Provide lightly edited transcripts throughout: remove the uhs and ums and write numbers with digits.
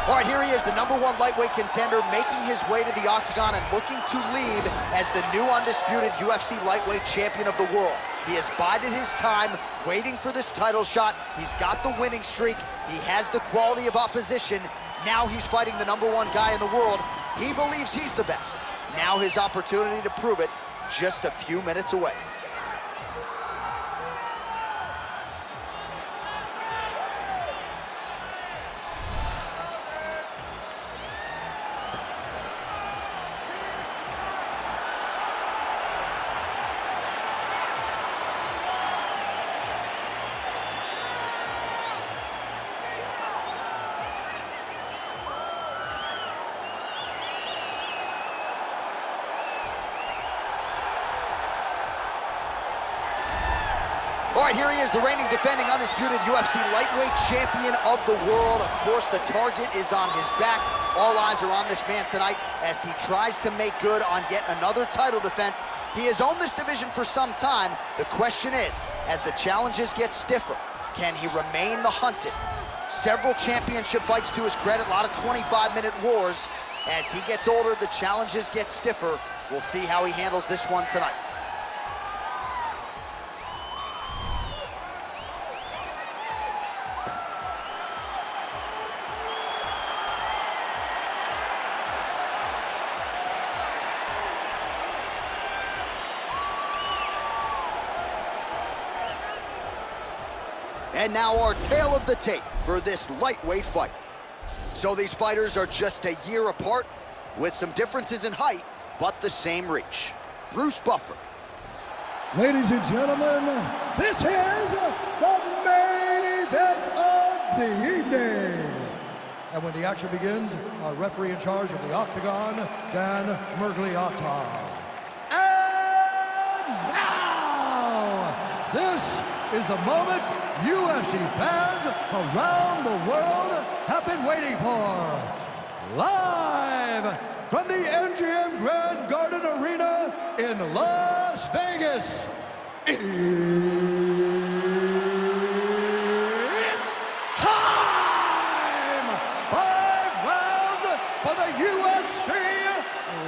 All right, here he is, the #1 lightweight contender, making his way to the octagon and looking to leave as the new undisputed UFC lightweight champion of the world. He has bided his time, waiting for this title shot. He's got the winning streak. He has the quality of opposition. Now he's fighting the #1 guy in the world. He believes he's the best. Now his opportunity to prove it, just a few minutes away. All right, here he is, the reigning, defending, undisputed UFC lightweight champion of the world. Of course, the target is on his back. All eyes are on this man tonight as he tries to make good on yet another title defense. He has owned this division for some time. The question is, as the challenges get stiffer, can he remain the hunted? Several championship fights to his credit, a lot of 25-minute wars. As he gets older, the challenges get stiffer. We'll see how he handles this one tonight. And now our tale of the tape for this lightweight fight. So these fighters are just a year apart, with some differences in height, but the same reach. Bruce Buffer. Ladies and gentlemen, this is the main event of the evening. And when the action begins, our referee in charge of the octagon, Dan Mergliata. And now, this is the moment UFC fans around the world have been waiting for. Live from the MGM Grand Garden Arena in Las Vegas, it's time! 5 rounds for the UFC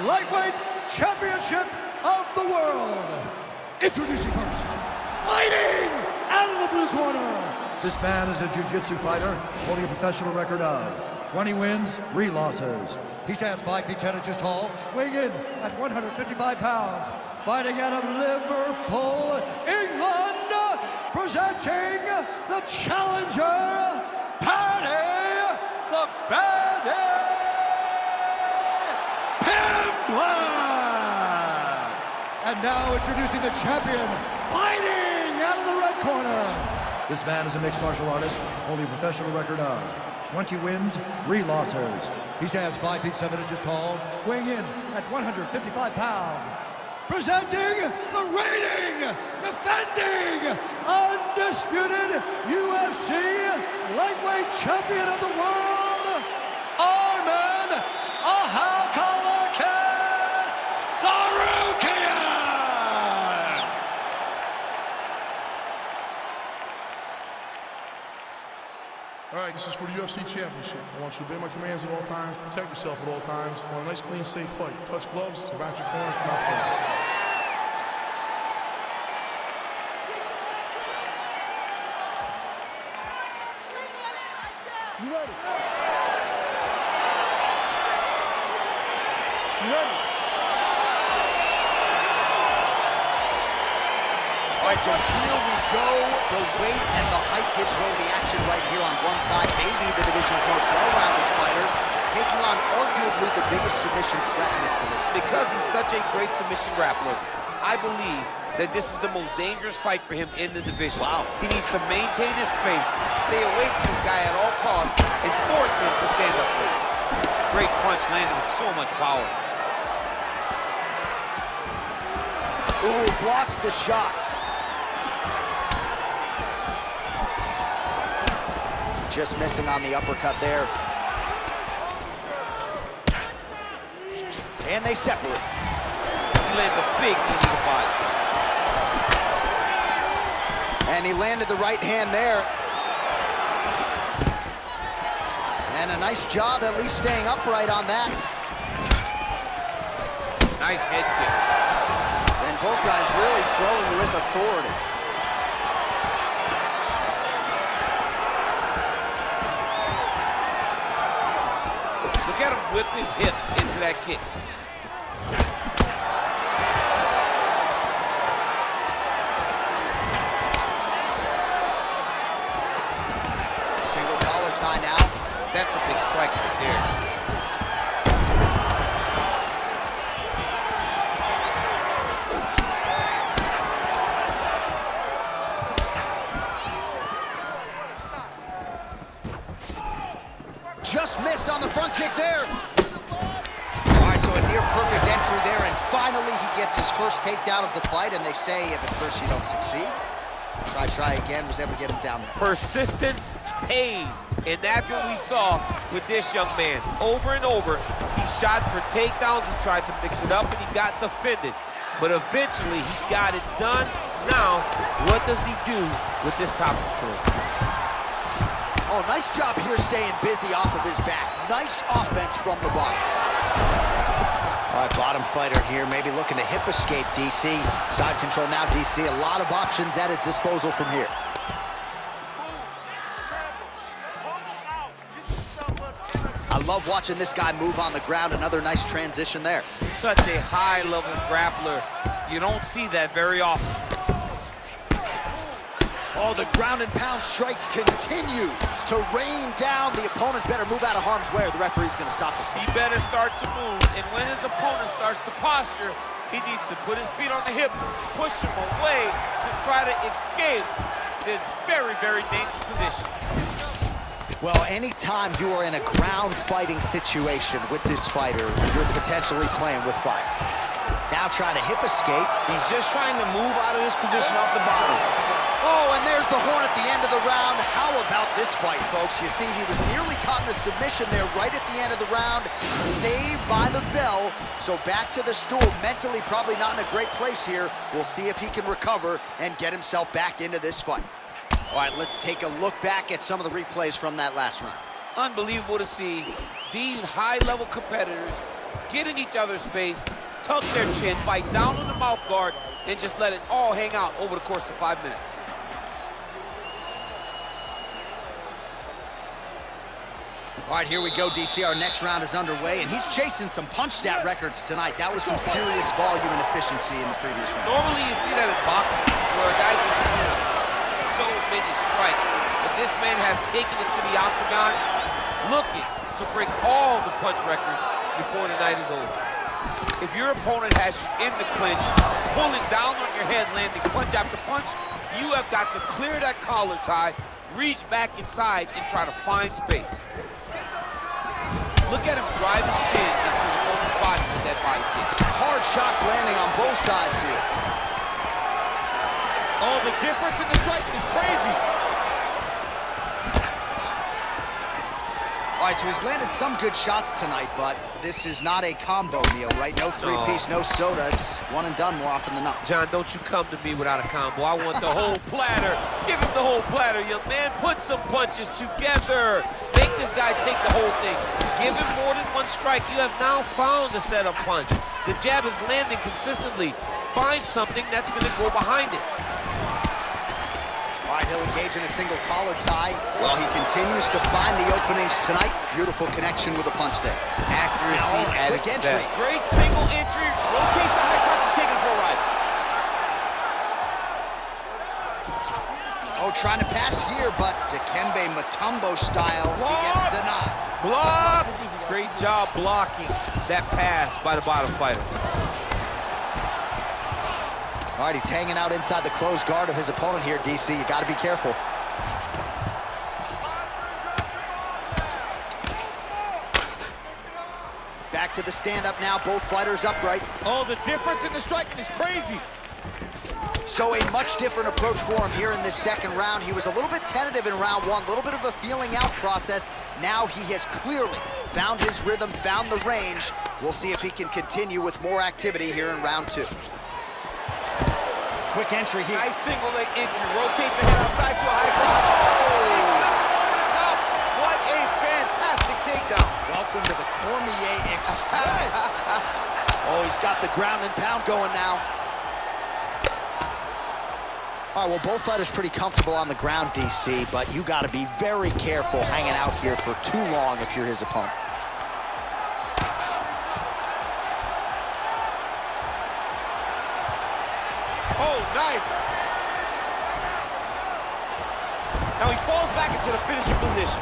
Lightweight Championship of the World. Introducing first, fighting out of the blue corner. This man is a jiu-jitsu fighter holding a professional record of 20 wins, 3 losses. He stands 5 feet 10 inches tall, weighing in at 155 pounds. Fighting out of Liverpool, England, presenting the challenger, Paddy the Paddy Pimblett. And now introducing the champion, fighting out of the red corner. This man is a mixed martial artist, holding a professional record of 20 wins, 3 losses. He stands 5 feet 7 inches tall, weighing in at 155 pounds. Presenting the reigning, defending, undisputed UFC lightweight champion of the world, Arman Tsarukyan. All right, this is for the UFC Championship. I want you to obey my commands at all times, protect yourself at all times. I want a nice, clean, safe fight. Touch gloves, back your corners, come out front. You ready? You ready? All right, so here we go. The weight and the height gives way to the action right here on one side. Maybe the division's most well-rounded fighter, taking on arguably the biggest submission threat in this division. Because he's such a great submission grappler, I believe that this is the most dangerous fight for him in the division. Wow. He needs to maintain his space, stay away from this guy at all costs, and force him to stand up for him. Great punch landed with so much power. Ooh, blocks the shot. Just missing on the uppercut there. And they separate. He lands a big knee to the body. And he landed the right hand there. And a nice job at least staying upright on that. Nice head kick. And both guys really throwing with authority. Look at him whip his hips into that kick. Single collar tie now. That's a big strike right there. Just missed on the front kick there. All right, so a near perfect entry there, and finally he gets his first takedown of the fight, and they say if at first you don't succeed, try again, was able to get him down there. Persistence pays, and that's what we saw with this young man. Over and over, he shot for takedowns and tried to mix it up, and he got defended. But eventually, he got it done. Now, what does he do with this top control? Oh, nice job here staying busy off of his back. Nice offense from the bottom. All right, bottom fighter here, maybe looking to hip escape, DC. Side control now, DC. A lot of options at his disposal from here. I love watching this guy move on the ground. Another nice transition there. Such a high-level grappler. You don't see that very often. Oh, the ground and pound strikes continue to rain down. The opponent better move out of harm's way or the referee's going to stop this. He better start to move, and when his opponent starts to posture, he needs to put his feet on the hip, push him away to try to escape this very, very dangerous position. Well, anytime you are in a ground fighting situation with this fighter, you're potentially playing with fire. Now trying to hip escape. He's just trying to move out of this position off the bottom. Oh, and there's the horn at the end of the round. How about this fight, folks? You see, he was nearly caught in a submission there right at the end of the round. Saved by the bell. So back to the stool. Mentally probably not in a great place here. We'll see if he can recover and get himself back into this fight. All right, let's take a look back at some of the replays from that last round. Unbelievable to see these high-level competitors get in each other's face, tuck their chin, fight down on the mouth guard, and just let it all hang out over the course of 5 minutes. All right, here we go, DC. Our next round is underway, and he's chasing some punch stat records tonight. That was some serious volume and efficiency in the previous round. Normally you see that in boxing, where a guy just throws so many strikes. But this man has taken it to the octagon, looking to break all the punch records before the night is over. If your opponent has you in the clinch, pulling down on your head, landing punch after punch, you have got to clear that collar tie, reach back inside, and try to find space. Look at him drive his shin into the opponent's body with that body kick. Hard shots landing on both sides here. Oh, the difference in the striking is crazy. All right, so he's landed some good shots tonight, but this is not a combo meal, right? No three-piece, no soda. It's one and done more often than not. John, don't you come to me without a combo. I want the whole platter. Give him the whole platter, young man. Put some punches together. Make this guy take the whole thing. Give him more than one strike. You have now found the setup punch. The jab is landing consistently. Find something that's going to go behind it. All right, he'll engage in a single collar tie while he continues to find the openings tonight. Beautiful connection with a punch there. Accuracy at quick its entry. best. Great single entry. Rotates the high punch. Is taking it for a ride. Oh, trying to pass here, but Dikembe Mutombo style, he gets denied. Block! Great job blocking that pass by the bottom fighter. All right, he's hanging out inside the closed guard of his opponent here, DC. You got to be careful. Back to the stand-up now. Both fighters upright. Oh, the difference in the striking is crazy. So a much different approach for him here in this second round. He was a little bit tentative in round one, a little bit of a feeling out process. Now he has clearly found his rhythm, found the range. We'll see if he can continue with more activity here in round two. Quick entry here. Nice single leg entry. Rotates the head outside to a high crotch. Oh! Over the top. What a fantastic Cormier Express. Oh, he's got the ground and pound going now. All right, well, both fighters pretty comfortable on the ground, DC, but you got to be very careful hanging out here for too long if you're his opponent. Oh, nice. Now he falls back into the finishing position.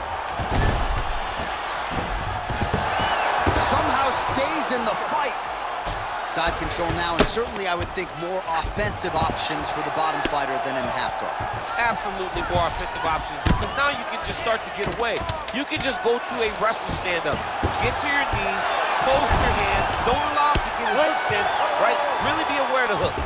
Somehow stays in the fight. Side control now, and certainly I would think more offensive options for the bottom fighter than in the half guard. Absolutely more offensive options, because now you can just start to get away. You can just go to a wrestling stand-up. Get to your knees, post your hands, don't allow him to get his hooks in, right? Really be aware of the hooks.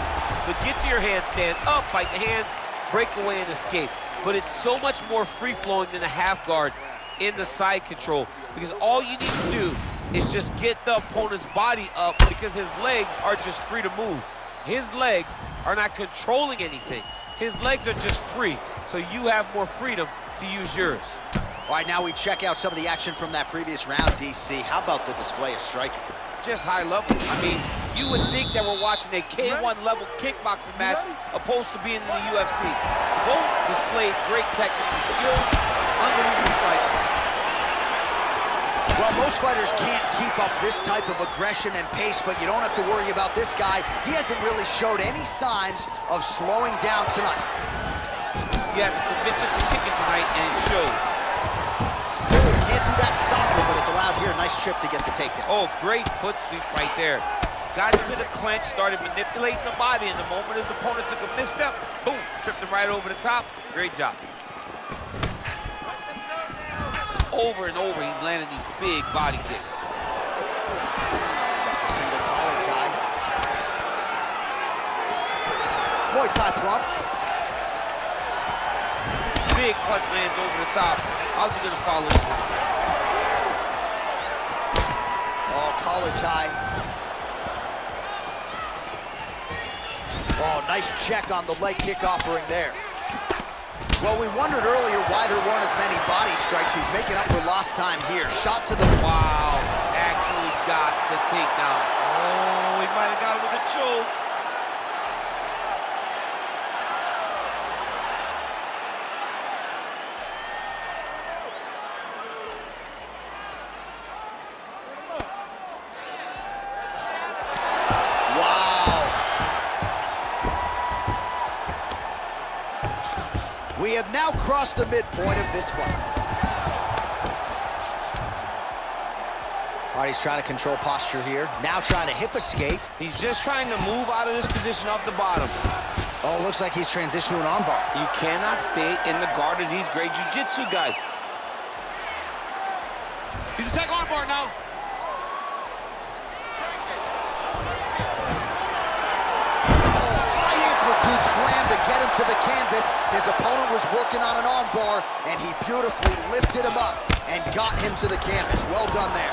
But get to your hands, stand up, fight the hands, break away and escape. But it's so much more free-flowing than a half guard in the side control, because all you need to do is just get the opponent's body up, because his legs are just free to move. His legs are not controlling anything. His legs are just free, so you have more freedom to use yours. All right, now we check out some of the action from that previous round, DC. How about the display of striking? Just high level. I mean, you would think that we're watching a K1 level kickboxing match opposed to being in the UFC. Both displayed great technical skills, unbelievable striking. Well, most fighters can't keep up this type of aggression and pace, but you don't have to worry about this guy. He hasn't really showed any signs of slowing down tonight. He has a commitment to kicking tonight, and it shows. Can't do that in soccer, but it's allowed here. Nice trip to get the takedown. Oh, great foot sweep right there. Got into the clinch, started manipulating the body, and the moment his opponent took a misstep, boom, tripped him right over the top. Great job. Over and over, he's landing these big body kicks. Got the single collar tie. Muay Thai plump. Big punch lands over the top. How's he gonna follow this one? Oh, collar tie. Oh, nice check on the leg kick offering there. Well, we wondered earlier why there weren't as many body strikes. He's making up for lost time here. Shot to the... Wow, actually got the takedown. Oh, he might have got it with a choke. We have now crossed the midpoint of this fight. All right, he's trying to control posture here. Now trying to hip escape. He's just trying to move out of this position off the bottom. Oh, looks like he's transitioned to an armbar. You cannot stay in the guard of these great jiu-jitsu guys. He's attacking armbar now. Slam to get him to the canvas. His opponent was working on an armbar, and he beautifully lifted him up and got him to the canvas. Well done there.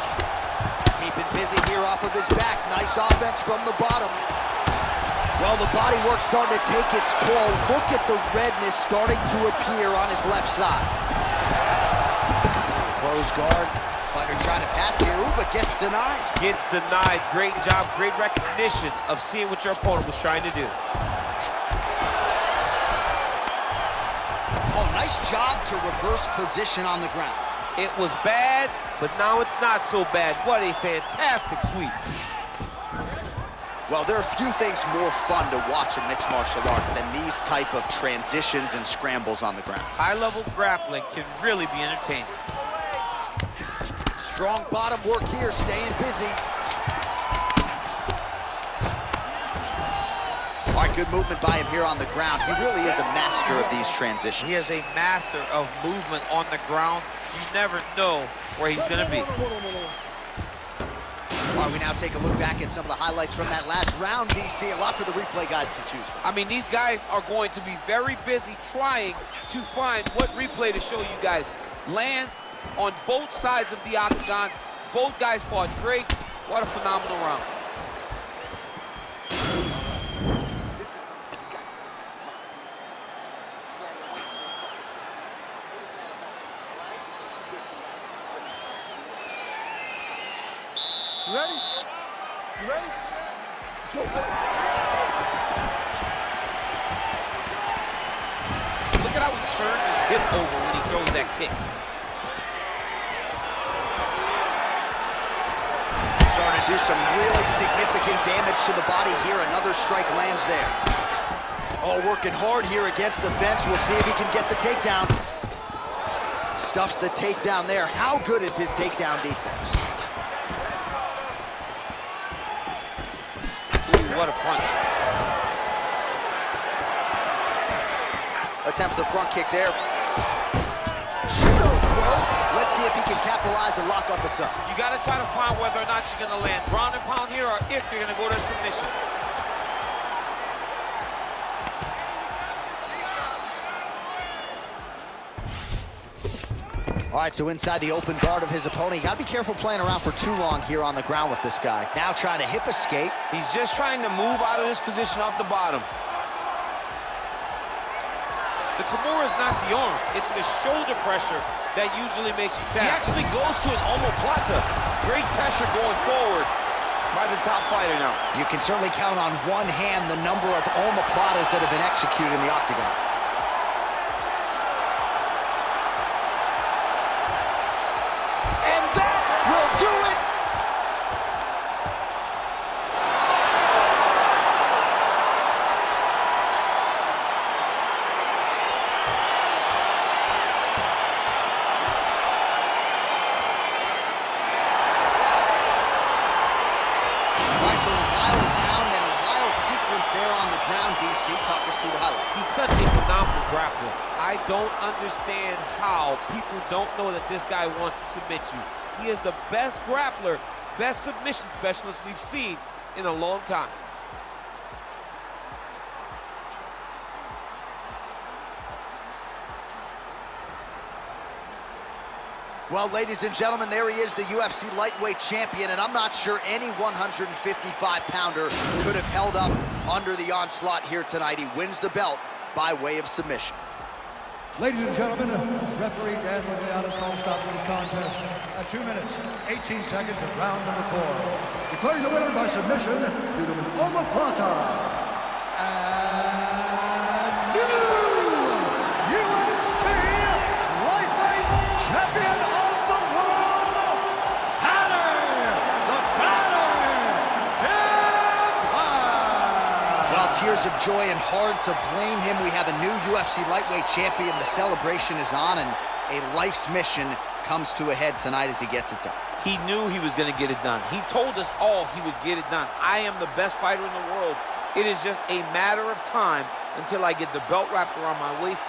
Keeping busy here off of his back. Nice offense from the bottom. Well, the body work's starting to take its toll. Look at the redness starting to appear on his left side. Close guard. Fighter trying to pass here, ooh, but gets denied. Gets denied. Great job, great recognition of seeing what your opponent was trying to do. Oh, nice job to reverse position on the ground. It was bad, but now it's not so bad. What a fantastic sweep. Well, there are few things more fun to watch in mixed martial arts than these type of transitions and scrambles on the ground. High-level grappling can really be entertaining. Strong bottom work here, staying busy. All right, good movement by him here on the ground. He really is a master of these transitions. He is a master of movement on the ground. You never know where he's going to be. All right, we now take a look back at some of the highlights from that last round, DC. A lot for the replay guys to choose from. I mean, these guys are going to be very busy trying to find what replay to show you guys. Lands on both sides of the octagon. Both guys fought great. What a phenomenal round. Look at how he turns his hip over when he throws that kick. Starting to do some really significant damage to the body here. Another strike lands there. Oh, working hard here against the fence. We'll see if he can get the takedown. Stuffs the takedown there. How good is his takedown defense? Ooh, what a punch. Attempts the front kick there. Pseudo throw. Let's see if he can capitalize and lock up a sub. You got to try to find whether or not you're going to land ground and pound here or if you're going to go to submission. All right, so inside the open guard of his opponent. You got to be careful playing around for too long here on the ground with this guy. Now trying to hip escape. He's just trying to move out of this position off the bottom. The Kimura is not the arm. It's the shoulder pressure that usually makes you tap. He actually goes to an omoplata. Great pressure going forward by the top fighter now. You can certainly count on one hand the number of omoplatas that have been executed in the octagon. And that will do it! So a wild round and a wild sequence there on the ground, DC. Talk us through the highlight. He's such a phenomenal grappler. I don't understand how people don't know that this guy wants to submit you. He is the best grappler, best submission specialist we've seen in a long time. Well, ladies and gentlemen, there he is, the UFC lightweight champion, and I'm not sure any 155-pounder could have held up under the onslaught here tonight. He wins the belt by way of submission. Ladies and gentlemen, referee Dan Liliana's call stop for this contest at 2 minutes, 18 seconds of round number 4. Declaring the winner by submission due to an omoplata. And new UFC lightweight champion of the world, Paddy Pimblett. Well, tears of joy and hard to blame him. We have a new UFC lightweight champion. The celebration is on, and a life's mission comes to a head tonight as he gets it done. He knew he was going to get it done. He told us all he would get it done. I am the best fighter in the world. It is just a matter of time until I get the belt wrapped around my waist.